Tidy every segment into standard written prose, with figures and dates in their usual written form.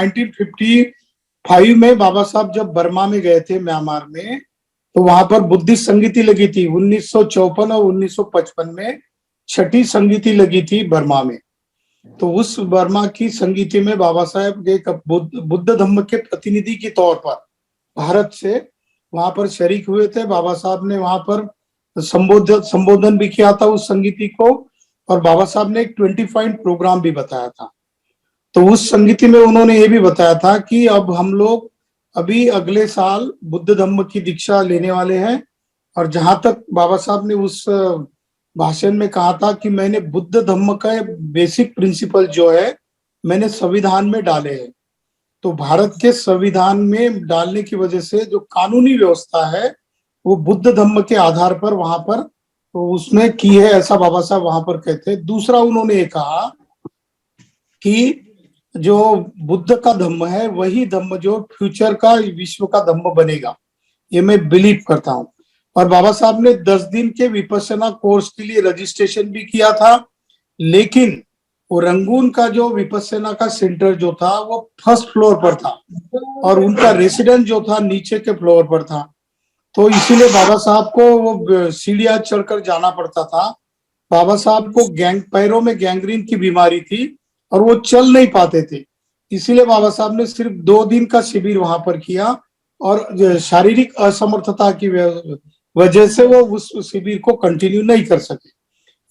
1955 में बाबा साहब जब बर्मा में गए थे, म्यांमार में, तो वहां पर बुद्धिस्ट संगीति लगी थी। 1954 और 1955 में छठी संगीति लगी थी बर्मा में। तो उस बर्मा की संगीति में बाबा साहब एक बुद्ध धम्म के प्रतिनिधि के तौर पर भारत से वहां पर शरीक हुए थे। बाबा साहब ने वहां पर संबोधन भी किया था उस संगीति को, और बाबा साहब ने एक 25 प्रोग्राम भी बताया था। तो उस संगीति में उन्होंने ये भी बताया था कि अब हम लोग अभी अगले साल बुद्ध धम्म की दीक्षा लेने वाले हैं। और जहां तक बाबा साहब ने उस भाषण में कहा था कि मैंने बुद्ध धम्म का बेसिक प्रिंसिपल जो है मैंने संविधान में डाले हैं। तो भारत के संविधान में डालने की वजह से जो कानूनी व्यवस्था है वो बुद्ध धम्म के आधार पर वहां पर तो उसने की है, ऐसा बाबा साहब वहां पर कहते हैं। दूसरा उन्होंने ये कहा कि जो बुद्ध का धम्म है वही धम्म जो फ्यूचर का विश्व का धम्म बनेगा, ये मैं बिलीव करता हूँ। और बाबा साहब ने 10 दिन के विपश्यना कोर्स के लिए रजिस्ट्रेशन भी किया था, लेकिन वो रंगून का जो विपश्यना का सेंटर जो था वो फर्स्ट फ्लोर पर था और उनका रेसिडेंट जो था नीचे के फ्लोर पर था। तो इसीलिए बाबा साहब को वो सीढ़ियां चढ़कर जाना पड़ता था। बाबा साहब को पैरों में गैंग्रीन की बीमारी थी और वो चल नहीं पाते थे। इसीलिए बाबा साहब ने सिर्फ 2 दिन का शिविर वहां पर किया और शारीरिक असमर्थता की वजह से वो उस शिविर को कंटिन्यू नहीं कर सके।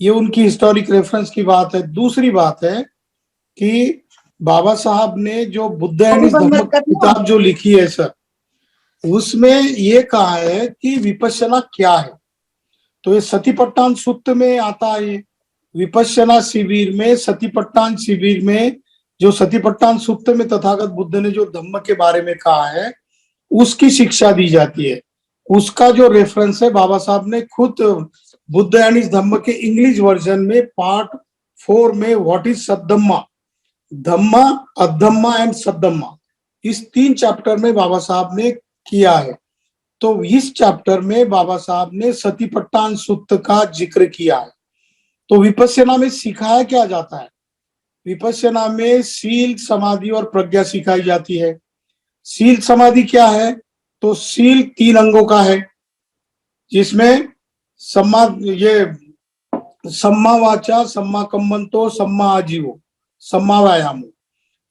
ये उनकी हिस्टोरिक रेफरेंस की बात है। दूसरी बात है कि बाबा साहब ने जो बुद्ध एंड हिज धम्म किताब जो लिखी है सर, उसमें ये कहा है कि विपश्यना क्या है। तो ये सतीपट्टान सूत्र में आता है। विपश्यना शिविर में, सतीपट्टान शिविर में, जो सतीपट्टान सूत्र में तथागत बुद्ध ने जो धम्म के बारे में कहा है उसकी शिक्षा दी जाती है। उसका जो रेफरेंस है बाबा साहब ने खुद बुद्ध एंड हिज धम्म के इंग्लिश वर्जन में पार्ट 4 में व्हाट इज सद्धम्मा, धम्मा, अधम्मा एंड सद्धम्मा, इस 3 चैप्टर में बाबा साहब ने किया है। तो इस चैप्टर में बाबा साहब ने सतीपट्टान सूत्र का जिक्र किया है। तो विपश्यना में सिखाया क्या जाता है? विपश्यना में शील, समाधि और प्रज्ञा सिखाई जाती है। शील समाधि क्या है? तो शील 3 अंगों का है, जिसमें सम्मा वाचा, सम्मा कम्मंतो, सम्मा आजीवो, सम्मा व्यायामो,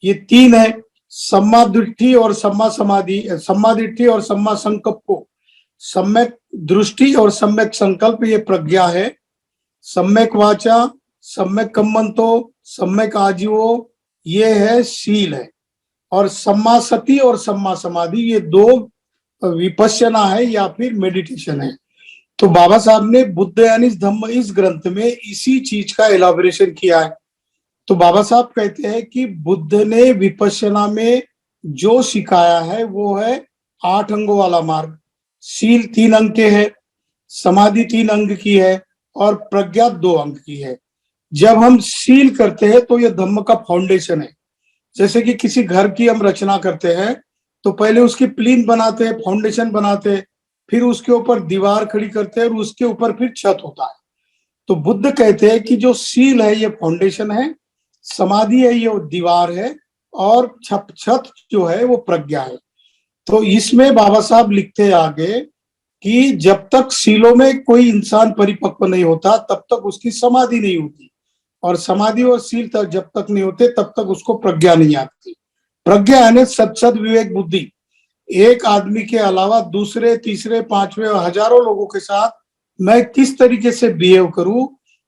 ये 3 है। सम्मा दृष्टि और सम्मा समाधि, सम्मा दृष्टि और सम्मा संकल्पो, सम्यक दृष्टि और सम्यक संकल्प ये प्रज्ञा है। सम्यक वाचा, सम्यक कम्मंतो, सम्यक आजीवो ये है शील है। और सम्मा सति और सम्मा समाधि ये 2 विपश्यना है या फिर मेडिटेशन है। तो बाबा साहब ने बुद्ध यानी धम्म इस ग्रंथ में इसी चीज का एलाबोरेशन किया है। तो बाबा साहब कहते हैं कि बुद्ध ने विपश्यना में जो सिखाया है वो है 8 अंगों वाला मार्ग। शील 3 अंग के है, समाधि 3 अंग की है और प्रज्ञा 2 अंग की है। जब हम शील करते हैं तो ये धम्म का फाउंडेशन है। जैसे कि किसी घर की हम रचना करते हैं तो पहले उसकी प्लींथ बनाते हैं, फाउंडेशन बनाते हैं, फिर उसके ऊपर दीवार खड़ी करते हैं और उसके ऊपर फिर छत होता है। तो बुद्ध कहते हैं कि जो शील है ये फाउंडेशन है, समाधि है ये दीवार है, और छत जो है वो प्रज्ञा है। तो इसमें बाबा साहब लिखते हैं आगे कि जब तक शीलों में कोई इंसान परिपक्व नहीं होता तब तक उसकी समाधि नहीं होती, और समाधि और शील तक जब तक नहीं होते तब तक उसको प्रज्ञा नहीं आती। प्रज्ञा यानी सत विवेक बुद्धि। एक आदमी के अलावा दूसरे, तीसरे, 5वें और हजारों लोगों के साथ मैं किस तरीके से बिहेव करूं,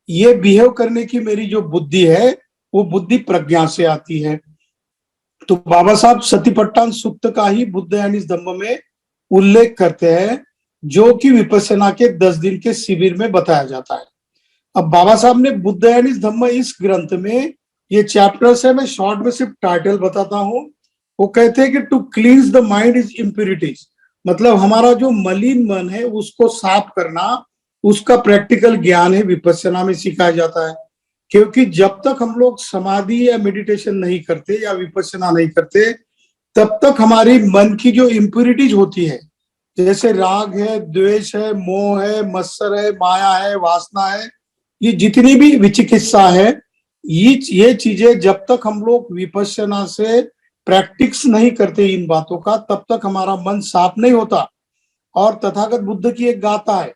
ये बिहेव करने की मेरी जो बुद्धि है वो बुद्धि प्रज्ञा से आती है। तो बाबा साहब सतीपट्टान सूत्र का ही बुद्ध यानी धम्म में उल्लेख करते हैं, जो कि विपश्यना के 10 दिन के शिविर में बताया जाता है। अब बाबा साहब ने बुद्ध यानी धम्म इस ग्रंथ में ये चैप्टर्स है, मैं शॉर्ट में सिर्फ टाइटल बताता हूँ। वो कहते हैं कि to cleanse the mind is impurities, मतलब हमारा जो मलिन मन है उसको साफ करना, उसका प्रैक्टिकल ज्ञान है विपश्यना में सिखाया जाता है। क्योंकि जब तक हम लोग समाधि या मेडिटेशन नहीं करते या विपश्यना नहीं करते तब तक हमारी मन की जो इम्प्यूरिटीज होती है, जैसे राग है, द्वेष है, मोह है, मत्सर है, माया है, वासना है, ये जितनी भी विचिकित्सा है, ये चीजें जब तक हम लोग विपश्यना से प्रैक्टिस नहीं करते इन बातों का, तब तक हमारा मन साफ नहीं होता। और तथागत बुद्ध की एक गाथा है,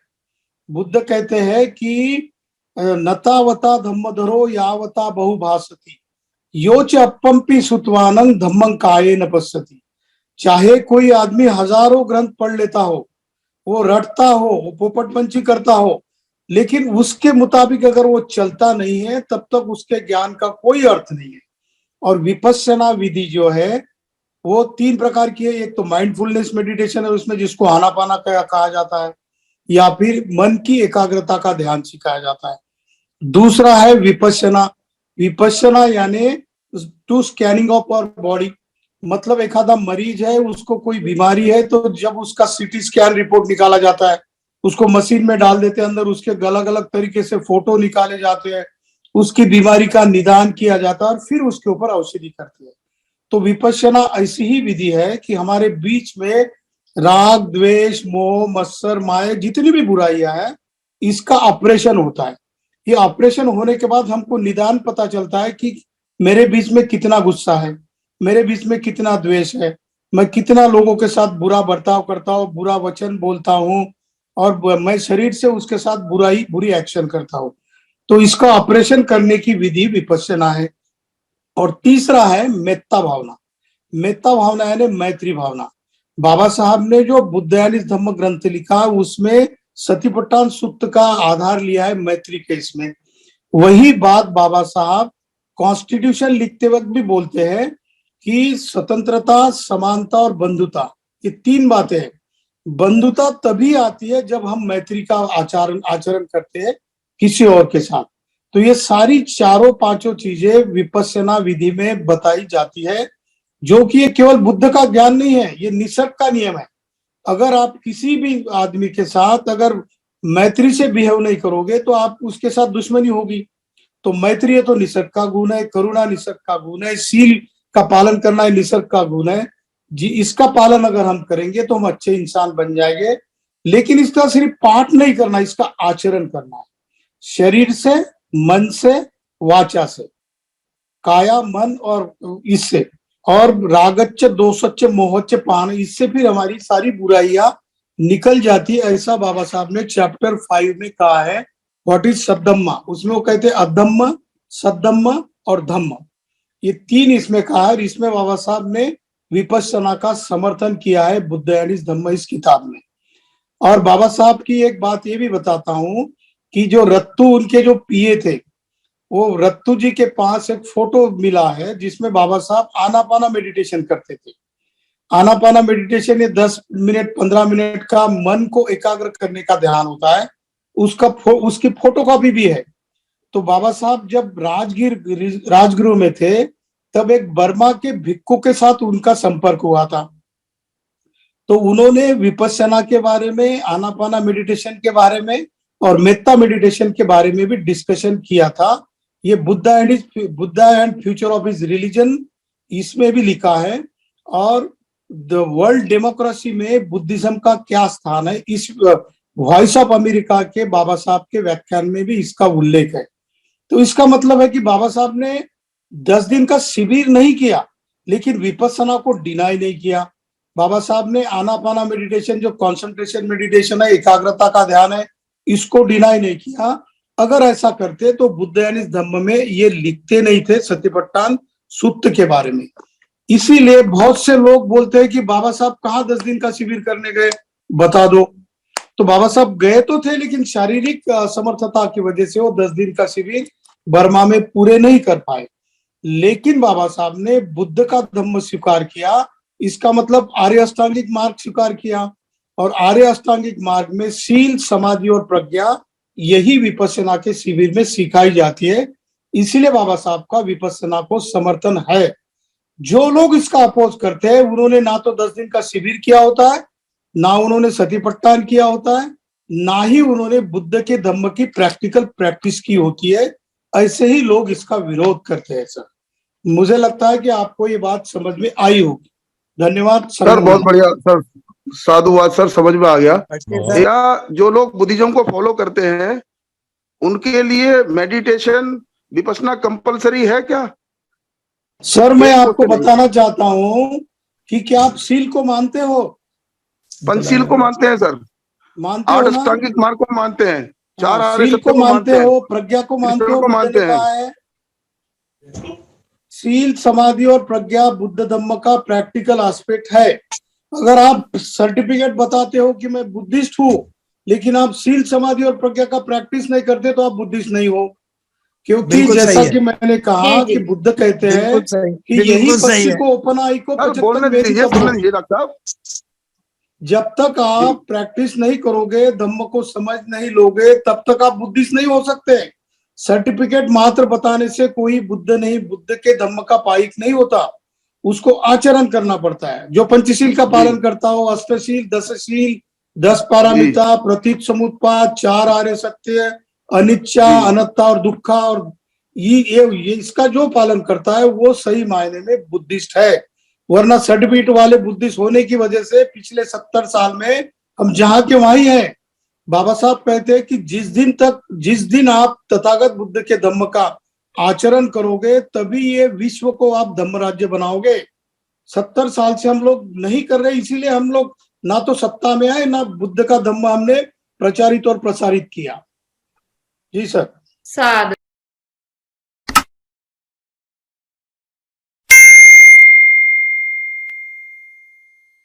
बुद्ध कहते हैं कि नतावता धम्मधरो यावता बहुभासति, योच अपम्पि सुतवानं धम्मं काये न पश्यति। चाहे कोई आदमी हजारों ग्रंथ पढ़ लेता हो, वो रटता हो, वो पोपटपंची करता हो, लेकिन उसके मुताबिक अगर वो चलता नहीं है, तब तक उसके ज्ञान का कोई अर्थ नहीं है। और विपश्यना विधि जो है वो 3 प्रकार की है। एक तो माइंडफुलनेस मेडिटेशन है, उसमें जिसको आनापाना कहा जाता है, या फिर मन की एकाग्रता का ध्यान सिखाया जाता है। दूसरा है विपश्यना। विपश्यना यानी to scanning of our body, मतलब एक आधा मरीज है, उसको कोई बीमारी है, तो जब उसका सीटी स्कैन रिपोर्ट निकाला जाता है, उसको मशीन में डाल देते हैं अंदर, उसके अलग अलग तरीके से फोटो निकाले जाते हैं, उसकी बीमारी का निदान किया जाता है और फिर उसके ऊपर औषधि करते हैं। तो विपश्यना ऐसी ही विधि है कि हमारे बीच में राग द्वेष मोह मत्सर माया जितनी भी बुराइयां हैं, इसका ऑपरेशन होता है। ये ऑपरेशन होने के बाद हमको निदान पता चलता है कि मेरे बीच में कितना गुस्सा है, मेरे बीच में कितना द्वेष है, मैं कितना लोगों के साथ बुरा बर्ताव करता हूँ, बुरा वचन बोलता हूँ, और मैं शरीर से उसके साथ बुरी एक्शन करता हूँ। तो इसका ऑपरेशन करने की विधि विपश्यना है। और तीसरा है मेत्ता भावना। मेत्ता भावना यानी मैत्री भावना। बाबा साहब ने जो बुद्धायनिक धम्म ग्रंथ लिखा, उसमें सतीपट्टान सूत्र का आधार लिया है मैत्री के इसमें। वही बात बाबा साहब कॉन्स्टिट्यूशन लिखते वक्त भी बोलते हैं कि स्वतंत्रता, समानता और बंधुता, ये 3 बातें हैं। बंधुता तभी आती है जब हम मैत्री का आचरण करते हैं किसी और के साथ। तो ये सारी चारों पांचों चीजें विपश्यना विधि में बताई जाती है, जो कि ये केवल बुद्ध का ज्ञान नहीं है, ये निसर्ग का नियम है। अगर आप किसी भी आदमी के साथ अगर मैत्री से बिहेव नहीं करोगे तो आप उसके साथ दुश्मनी होगी। तो मैत्री तो निसर्ग का गुण है, करुणा निसर्ग का गुण है, शील का पालन करना निसर्ग का गुण है जी। इसका पालन अगर हम करेंगे तो हम अच्छे इंसान बन जाएंगे। लेकिन इसका सिर्फ पाठ नहीं करना, इसका आचरण करना है, शरीर से, मन से, वाचा से, काया मन और इससे, और रागच्च दोषच्च मोहच्च पान, इससे फिर हमारी सारी बुराइयां निकल जाती है। ऐसा बाबा साहब ने चैप्टर 5 में कहा है, व्हाट इज सद्धम्मा। उसमें वो कहते हैं अधम्म, सद्धम्म और धम्म, ये 3 इसमें कहा है। इसमें बाबा साहब ने विपश्यना का समर्थन किया है बुद्धायनिक धम्म इस किताब में। और बाबा साहब की एक बात ये भी बताता हूं कि जो रत्तू उनके जो पिए थे, वो रत्तू जी के पास एक फोटो मिला है जिसमें बाबा साहब आनापाना मेडिटेशन करते थे। आनापाना मेडिटेशन ये 10 मिनट 15 मिनट का मन को एकाग्र करने का ध्यान होता है। उसकी फोटोकॉपी भी है। तो बाबा साहब जब राजगृह में थे, तब एक बर्मा के भिक्खु के साथ उनका संपर्क हुआ था। तो उन्होंने विपश्यना के बारे में, आनापाना मेडिटेशन के बारे में और मेत्ता मेडिटेशन के बारे में भी डिस्कशन किया था। ये Buddha and future of his religion, इसमें भी लिखा है। और द वर्ल्ड डेमोक्रेसी में बुद्धिज्म का क्या स्थान है, इस वॉइस ऑफ अमेरिका के बाबा साहब के व्याख्यान में भी इसका उल्लेख है। तो इसका मतलब है कि बाबा साहब ने 10 दिन का शिविर नहीं किया, लेकिन विपश्यना को डिनाई नहीं किया। बाबा साहब ने आनापाना मेडिटेशन, जो कॉन्सेंट्रेशन मेडिटेशन है, एकाग्रता का ध्यान है, इसको डिनाई नहीं किया। अगर ऐसा करते तो बुद्धायनिक धम्म में ये लिखते नहीं थे सतीपट्टान सूत्र के बारे में। इसीलिए बहुत से लोग बोलते हैं कि बाबा साहब कहाँ 10 दिन का शिविर करने गए, बता दो। तो बाबा साहब गए तो थे, लेकिन शारीरिक असमर्थता की वजह से वो 10 दिन का शिविर बर्मा में पूरे नहीं कर पाए। लेकिन बाबा साहब ने बुद्ध का धम्म स्वीकार किया, इसका मतलब आर्य अष्टांगिक मार्ग स्वीकार किया। और आर्य अष्टांगिक मार्ग में शील, समाधि और प्रज्ञा, यही विपश्यना के शिविर में सिखाई जाती है। इसीलिए बाबा साहब का विपश्यना को समर्थन है। जो लोग इसका अपोज करते हैं, उन्होंने ना तो 10 दिन का शिविर किया होता है, ना उन्होंने सतीपट्टान किया होता है, ना ही उन्होंने बुद्ध के धम्म की प्रैक्टिकल प्रैक्टिस की होती है। ऐसे ही लोग इसका विरोध करते हैं। सर, मुझे लगता है कि आपको ये बात समझ में आई होगी। धन्यवाद सर, बहुत बढ़िया सर, साधुवाद सर, समझ में आ गया। या जो लोग बुद्धिज्म को फॉलो करते हैं, उनके लिए मेडिटेशन विपश्यना कंपलसरी है क्या? सर मैं एक आपको क्वेश्चन है। बताना चाहता हूँ कि क्या आप सील को मानते हो? पंचशील को मानते हैं सर, मानते 8 हो ना? अष्टांगिक मार्ग को मानते हैं, हाँ, 4 आर्य सील सत्य को को मानते मानते हैं, हो, प्रज्ञा को मानते त्रिशूल हो, को बुद्ध मानते ने हैं। कहा है। सील, समाधि और प्रज्ञा बुद्ध धम्म का प्रैक्टिकल एस्पेक्ट है। अगर आप सर्टिफिकेट बताते हो कि मैं बुद्धिस्ट हूँ, लेकिन आप सील, समाधि और प्रज्ञा का प्रैक्टिस नहीं करते, तो आप बुद्धिस्ट नहीं हो। क्योंकि बिल्कुल सही जैसा है। कि मैंने कहा जी, कि जी। बुद्ध कहते हैं बिल्कुल सही, कि यही बिल्कुल सही पक्षी है। को ओपन आई को सर बोलने 75 वेदी दीजिए, तब बोलने दीजिए डॉक्टर साहब। जब तक आप प्रैक्टिस नहीं करोगे, धम्म को समझ नहीं लोगे, तब तक आप बुद्धिस्ट नहीं हो सकते। सर्टिफिकेट मात्र बताने से कोई बुद्ध नहीं, बुद्ध के धम्म का पाइक नहीं होता। उसको आचरण करना पड़ता है। जो पंचशील का पालन करता हो, अष्टशील, दशशील, 10 पारामिता, प्रतीत समुत्पाद, 4 आर्य सत्य, अनिच्छा, जी। अनत्ता और दुखा, और ये इसका जो पालन करता है वो सही मायने में बुद्धिस्ट है। वरना सर्टिफिकेट वाले बुद्धिस्ट होने की वजह से पिछले 70 साल में हम जहां के वहीं हैं। बाबा साहब कहते हैं कि जिस दिन आप तथागत बुद्ध के धम्म का आचरण करोगे, तभी ये विश्व को आप धम्म राज्य बनाओगे। 70 साल से हम लोग नहीं कर रहे, इसीलिए हम लोग ना तो सत्ता में आए, ना बुद्ध का धम्म हमने प्रचारित और प्रसारित किया। जी सर। साधु।